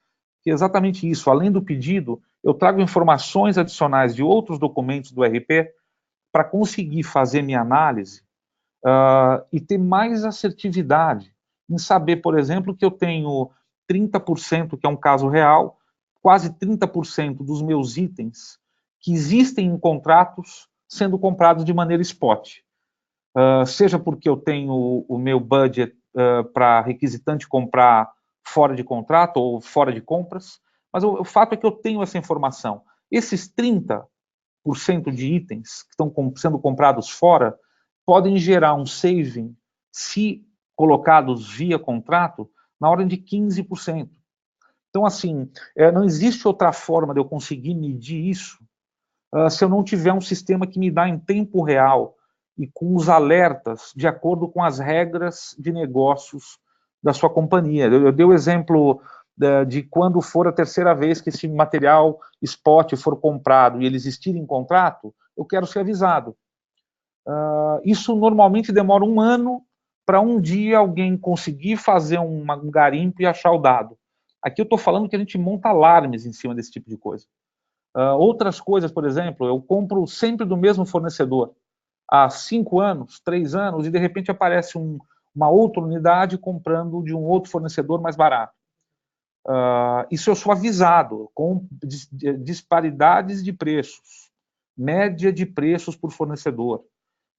que é exatamente isso. Além do pedido, eu trago informações adicionais de outros documentos do RP para conseguir fazer minha análise e ter mais assertividade em saber, por exemplo, que eu tenho 30%, que é um caso real, quase 30% dos meus itens que existem em contratos sendo comprados de maneira spot. Seja porque eu tenho o meu budget para requisitante comprar fora de contrato ou fora de compras, mas o fato é que eu tenho essa informação. Esses 30% de itens que estão sendo comprados fora podem gerar um saving, se colocados via contrato, na ordem de 15%. Então, assim, não existe outra forma de eu conseguir medir isso se eu não tiver um sistema que me dá em tempo real e com os alertas de acordo com as regras de negócios da sua companhia. Eu dei o exemplo de quando for a terceira vez que esse material spot for comprado e ele existir em contrato, eu quero ser avisado. Isso normalmente demora 1 ano para um dia alguém conseguir fazer um garimpo e achar o dado. Aqui eu estou falando que a gente monta alarmes em cima desse tipo de coisa. Outras coisas, por exemplo, eu compro sempre do mesmo fornecedor há 5 anos, 3 anos, e de repente aparece uma outra unidade comprando de um outro fornecedor mais barato. Isso eu sou avisado, com disparidades de preços, média de preços por fornecedor,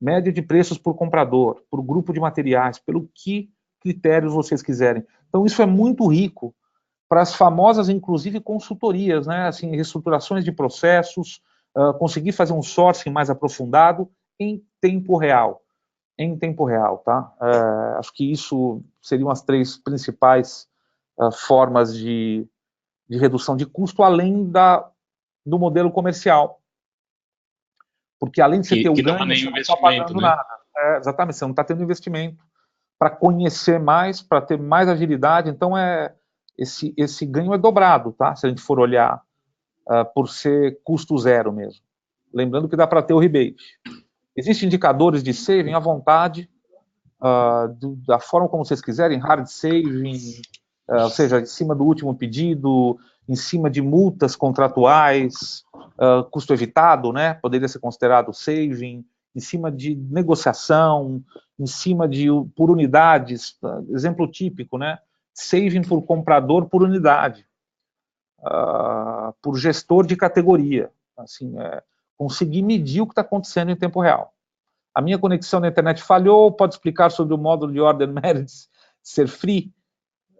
média de preços por comprador, por grupo de materiais, pelo que critérios vocês quiserem. Então, isso é muito rico para as famosas, inclusive, consultorias, né? Assim, reestruturações de processos, conseguir fazer um sourcing mais aprofundado em tempo real. Em tempo real, tá? Acho que isso seriam as 3 principais formas de redução de custo, além do modelo comercial. Porque além de você ter o ganho, você não está pagando nada. Exatamente, você não está tendo investimento para conhecer mais, para ter mais agilidade. Então, esse ganho é dobrado, tá? Se a gente for olhar por ser custo zero mesmo. Lembrando que dá para ter o rebate. Existem indicadores de saving à vontade, da forma como vocês quiserem, hard saving, ou seja, em cima do último pedido, em cima de multas contratuais, custo evitado, né, poderia ser considerado saving, em cima de negociação, em cima de por unidades, exemplo típico, né, saving por comprador por unidade, por gestor de categoria, assim, conseguir medir o que está acontecendo em tempo real. A minha conexão na internet falhou, pode explicar sobre o módulo de Order Management ser free?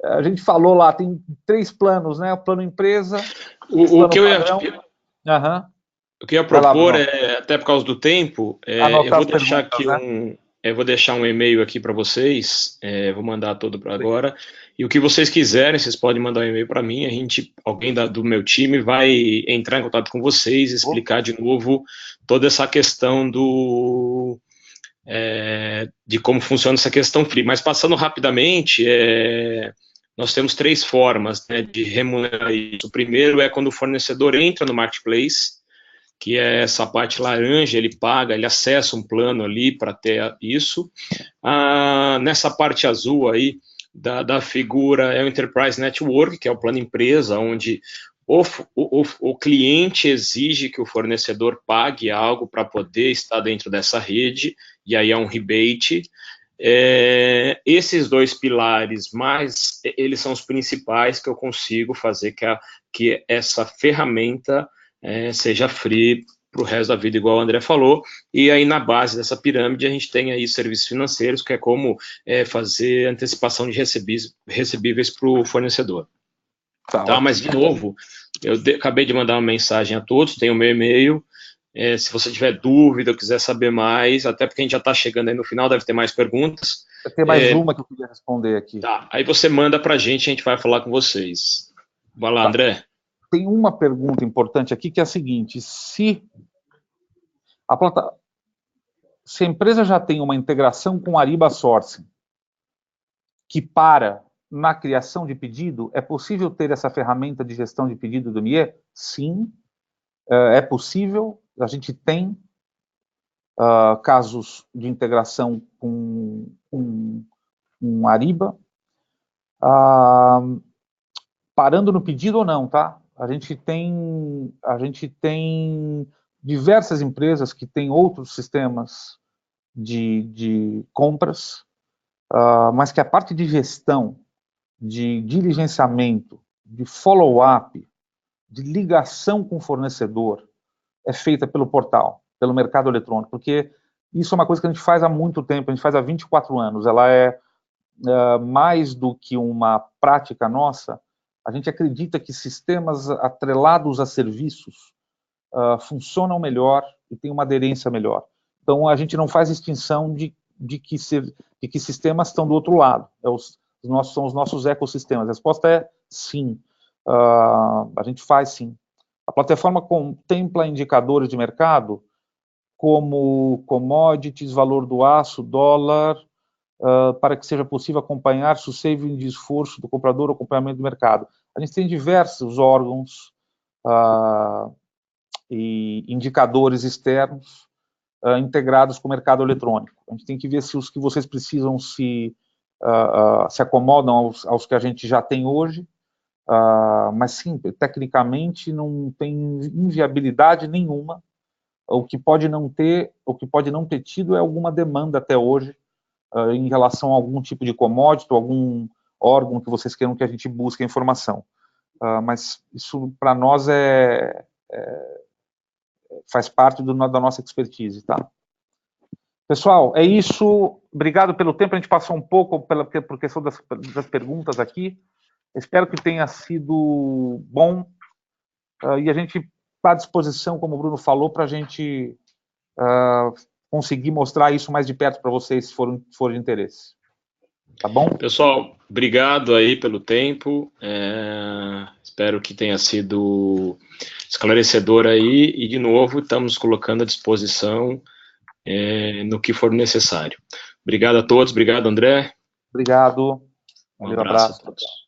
A gente falou lá, tem 3 planos, né? O plano empresa, o que eu ia propor, até por causa do tempo, eu vou deixar aqui eu vou deixar um e-mail aqui para vocês, vou mandar todo para agora, e o que vocês quiserem, vocês podem mandar um e-mail para mim, alguém do meu time vai entrar em contato com vocês, explicar de novo toda essa questão de como funciona essa questão free. Mas passando rapidamente, nós temos 3 formas, né, de remunerar isso. O primeiro é quando o fornecedor entra no marketplace, que é essa parte laranja, ele paga, ele acessa um plano ali para ter isso. Nessa parte azul aí da figura é o Enterprise Network, que é o plano empresa, onde o cliente exige que o fornecedor pague algo para poder estar dentro dessa rede, e aí é um rebate. Esses dois pilares, mas eles são os principais que eu consigo fazer que essa ferramenta seja free para o resto da vida, igual o André falou. E aí na base dessa pirâmide a gente tem aí serviços financeiros, que é como fazer antecipação de recebíveis para o fornecedor. Tá, mas de novo, eu acabei de mandar uma mensagem a todos, tem o meu e-mail. Se você tiver dúvida ou quiser saber mais, até porque a gente já está chegando aí no final, deve ter mais perguntas. Tem mais uma que eu queria responder aqui. Tá, aí você manda para a gente vai falar com vocês. Vai lá, André. Tem uma pergunta importante aqui que é a seguinte: se a empresa já tem uma integração com a Ariba Sourcing que para na criação de pedido, é possível ter essa ferramenta de gestão de pedido do MIE? Sim, é possível. A gente tem casos de integração com Ariba. Parando no pedido ou não, tá? A gente tem diversas empresas que têm outros sistemas de compras, mas que a parte de gestão, de diligenciamento, de follow-up, de ligação com o fornecedor, é feita pelo portal, pelo mercado eletrônico, porque isso é uma coisa que a gente faz há muito tempo, a gente faz há 24 anos, ela é mais do que uma prática nossa. A gente acredita que sistemas atrelados a serviços funcionam melhor e têm uma aderência melhor. Então, a gente não faz distinção de que sistemas estão do outro lado. São os nossos ecossistemas. A resposta é sim. A gente faz sim. A plataforma contempla indicadores de mercado como commodities, valor do aço, dólar, para que seja possível acompanhar o saving de esforço do comprador ou acompanhamento do mercado. A gente tem diversos órgãos e indicadores externos integrados com o mercado eletrônico. A gente tem que ver se os que vocês precisam se acomodam aos que a gente já tem hoje, mas sim, tecnicamente não tem inviabilidade nenhuma. O que pode não ter tido é alguma demanda até hoje em relação a algum tipo de commodity, ou algum órgão que vocês queiram que a gente busque a informação. Mas isso, para nós, faz parte da nossa expertise, tá? Pessoal, é isso. Obrigado pelo tempo. A gente passou um pouco por questão das perguntas aqui. Espero que tenha sido bom. E a gente está à disposição, como o Bruno falou, para a gente conseguir mostrar isso mais de perto para vocês, se for de interesse. Tá bom? Pessoal, obrigado aí pelo tempo. Espero que tenha sido esclarecedor aí. E, de novo, estamos colocando à disposição no que for necessário. Obrigado a todos. Obrigado, André. Obrigado. Um abraço a todos.